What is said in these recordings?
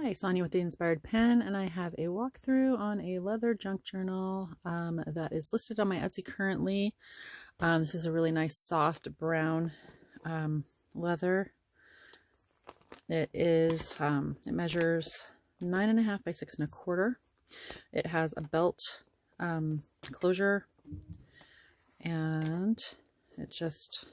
Hi, Sonia with the Inspired Pen, and I have a walkthrough on a leather junk journal that is listed on my Etsy currently. This is a really nice soft brown leather. It measures 9.5 by 6.25. It has a belt closure, and it just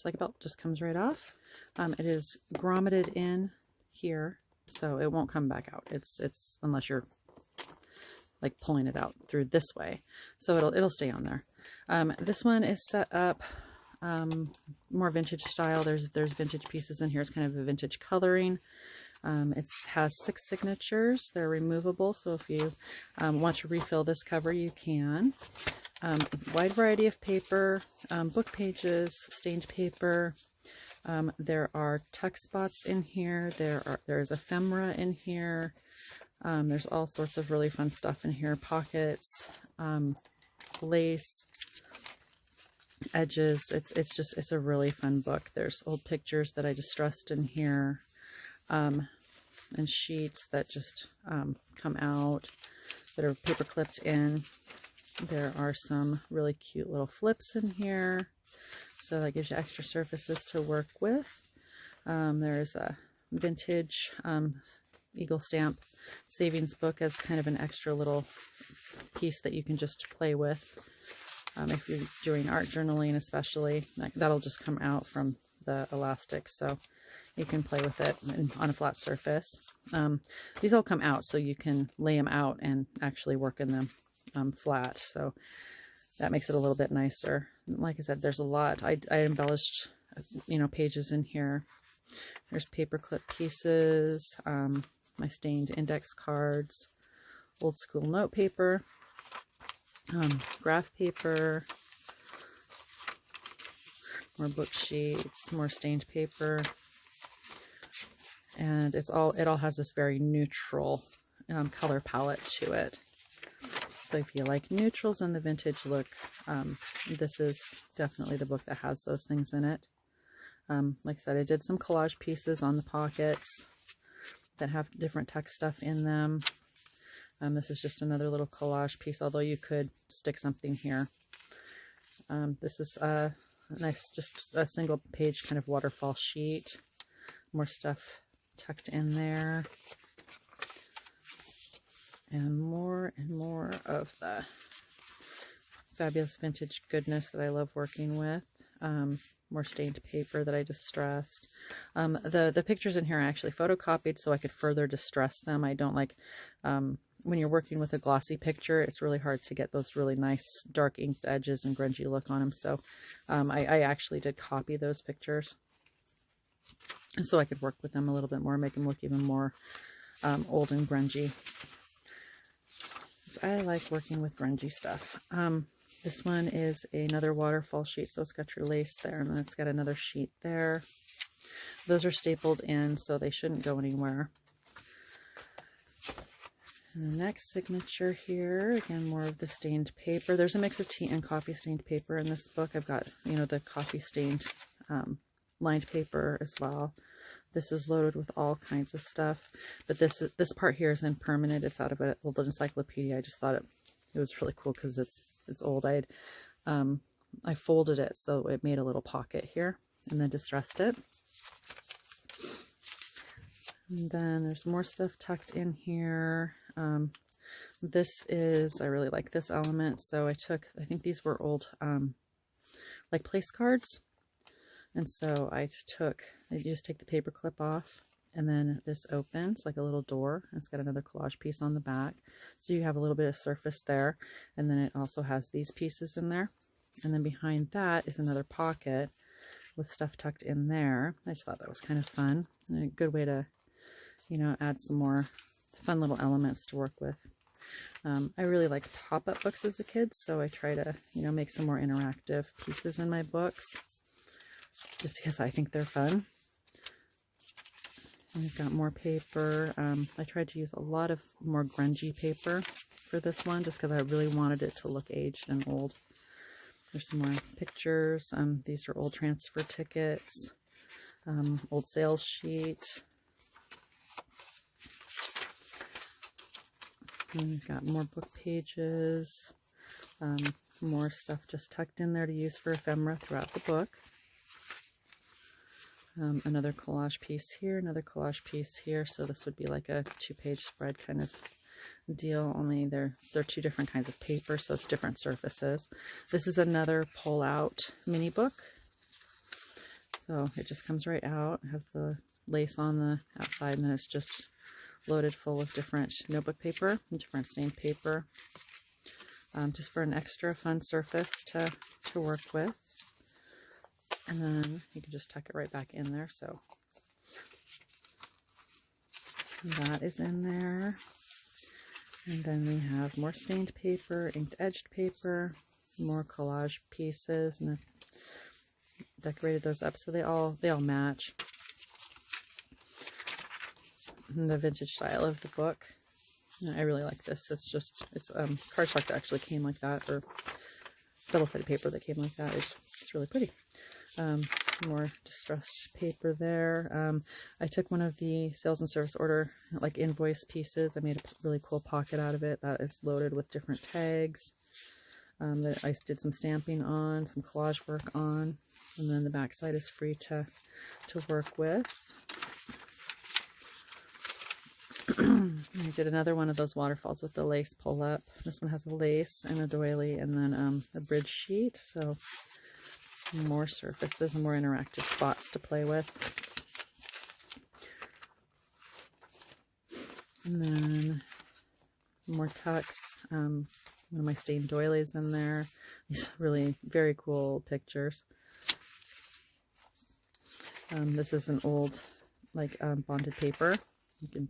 like a belt, just comes right off. It is grommeted in here, so it won't come back out. It's unless you're like pulling it out through this way, so it'll stay on there. This one is set up more vintage style. There's vintage pieces in here. It's kind of a vintage coloring. It has 6 signatures. They're removable, so if you want to refill this cover, you can. Wide variety of paper, book pages, stained paper. There are tuck spots in here. There's ephemera in here. There's all sorts of really fun stuff in here. Pockets, lace, edges. It's a really fun book. There's old pictures that I distressed in here, and sheets that just come out that are paper clipped in. There are some really cute little flips in here, so that gives you extra surfaces to work with. There's a vintage Eagle Stamp savings book as kind of an extra little piece that you can just play with. If you're doing art journaling especially, that'll just come out from the elastic, so you can play with it on a flat surface. These all come out, so you can lay them out and actually work in them flat, so that makes it a little bit nicer. Like I said, there's a lot. I embellished pages in here. There's paper clip pieces, my stained index cards, old school note paper, graph paper, more book sheets, more stained paper, and it all has this very neutral color palette to it. So if you like neutrals and the vintage look, this is definitely the book that has those things in it. Like I said, I did some collage pieces on the pockets that have different text stuff in them. This is just another little collage piece, although you could stick something here. This is a nice, just a single page kind of waterfall sheet. More stuff tucked in there. And more of the fabulous vintage goodness that I love working with. More stained paper that I distressed. The pictures in here are actually photocopied so I could further distress them. I don't like, when you're working with a glossy picture, it's really hard to get those really nice dark inked edges and grungy look on them. So I actually did copy those pictures so I could work with them a little bit more, make them look even more old and grungy. I like working with grungy stuff. This one is another waterfall sheet, so it's got your lace there, and then it's got another sheet there. Those are stapled in, so they shouldn't go anywhere. And the next signature here, again, more of the stained paper. There's a mix of tea and coffee stained paper in this book. I've got, the coffee stained lined paper as well. This is loaded with all kinds of stuff, but this part here is impermanent. It's out of an old encyclopedia. I just thought it was really cool because it's old. I folded it so it made a little pocket here, and then distressed it. And then there's more stuff tucked in here. This is, I really like this element, so I think these were old like place cards. And so you just take the paper clip off, and then this opens like a little door. It's got another collage piece on the back. So you have a little bit of surface there. And then it also has these pieces in there. And then behind that is another pocket with stuff tucked in there. I just thought that was kind of fun and a good way to, add some more fun little elements to work with. I really liked pop-up books as a kid, so I try to, make some more interactive pieces in my books, just because I think they're fun. And we've got more paper. I tried to use a lot of more grungy paper for this one, just because I really wanted it to look aged and old. There's some more pictures. These are old transfer tickets, old sales sheet, And we've got more book pages, more stuff just tucked in there to use for ephemera throughout the book. Another collage piece here, another collage piece here. So this would be like a 2-page spread kind of deal, only they're 2 different kinds of paper, so it's different surfaces. This is another pull-out mini book. So it just comes right out, has the lace on the outside, and then it's just loaded full of different notebook paper and different stained paper, just for an extra fun surface to work with. And then you can just tuck it right back in there. So that is in there. And then we have more stained paper, inked edged paper, more collage pieces, and I've decorated those up so they all match. And the vintage style of the book. I really like this. It's cardstock that actually came like that, or double-sided paper that came like that. It's really pretty. More distressed paper there. I took one of the sales and service order like invoice pieces. I made a really cool pocket out of it that is loaded with different tags that I did some stamping on, some collage work on, and then the back side is free to work with. I did another one of those waterfalls with the lace pull up. This one has a lace and a doily, and then a bridge sheet. So more surfaces and more interactive spots to play with. And then more tucks. One of my stained doilies in there. These really very cool pictures. This is an old bonded paper. You can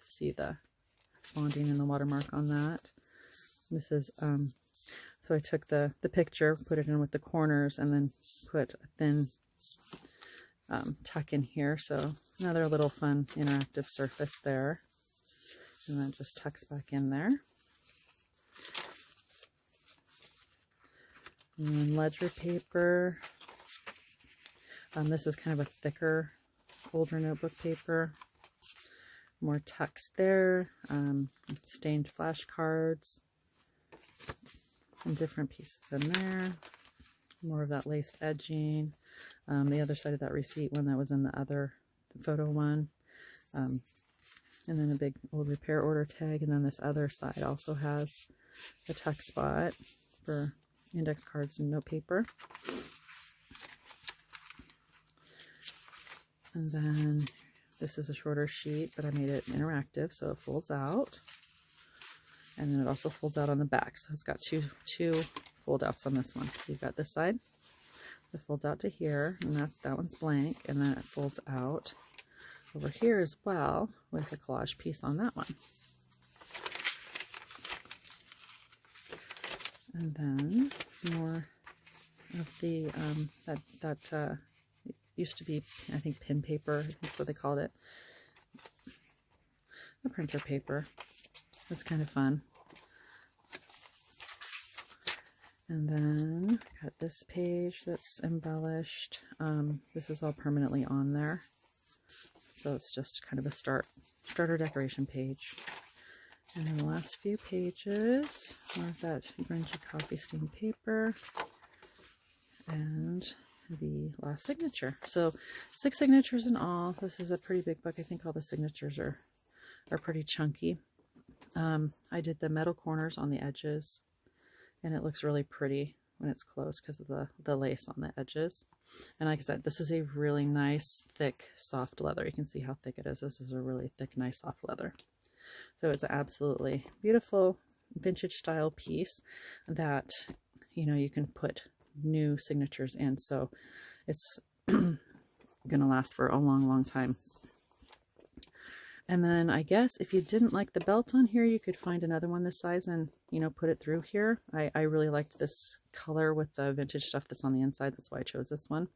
see the bonding and the watermark on that. This is so I took the picture, put it in with the corners, and then put a thin tuck in here. So another little fun interactive surface there. And that just tucks back in there. And then ledger paper. This is kind of a thicker, older notebook paper. More tucks there. Stained flashcards. And different pieces in there. More of that laced edging. The other side of that receipt one that was in the photo one. And then a big old repair order tag. And then this other side also has a tuck spot for index cards and note paper. And then this is a shorter sheet, but I made it interactive, so it folds out. And then it also folds out on the back. So it's got two fold outs on this one. So you've got this side that folds out to here, and that one's blank, and then it folds out over here as well with a collage piece on that one. And then more of the that used to be, I think, pin paper. That's what they called it. The printer paper. That's kind of fun. And then got this page that's embellished. This is all permanently on there. So it's just kind of a starter decoration page. And then the last few pages, more of that grungy coffee stained paper. And the last signature. So 6 signatures in all. This is a pretty big book. I think all the signatures are pretty chunky. I did the metal corners on the edges, and it looks really pretty when it's closed because of the lace on the edges. And like I said, this is a really nice, thick, soft leather. You can see how thick it is. This is a really thick, nice, soft leather. So it's an absolutely beautiful vintage style piece that, you know, you can put new signatures in. So it's going to last for a long, long time. And then I guess if you didn't like the belt on here, you could find another one this size and, you know, put it through here. I really liked this color with the vintage stuff that's on the inside. That's why I chose this one.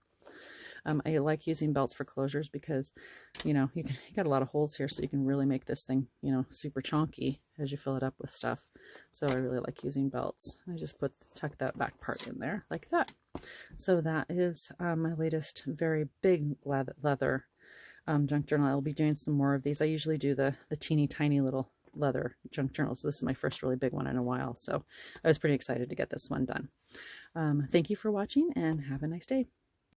I like using belts for closures because, you know, you got a lot of holes here, so you can really make this thing, you know, super chonky as you fill it up with stuff. So I really like using belts. I just tuck that back part in there like that. So that is my latest very big leather junk journal. I'll be doing some more of these. I usually do the teeny tiny little leather junk journal. So this is my first really big one in a while. So I was pretty excited to get this one done. Thank you for watching and have a nice day.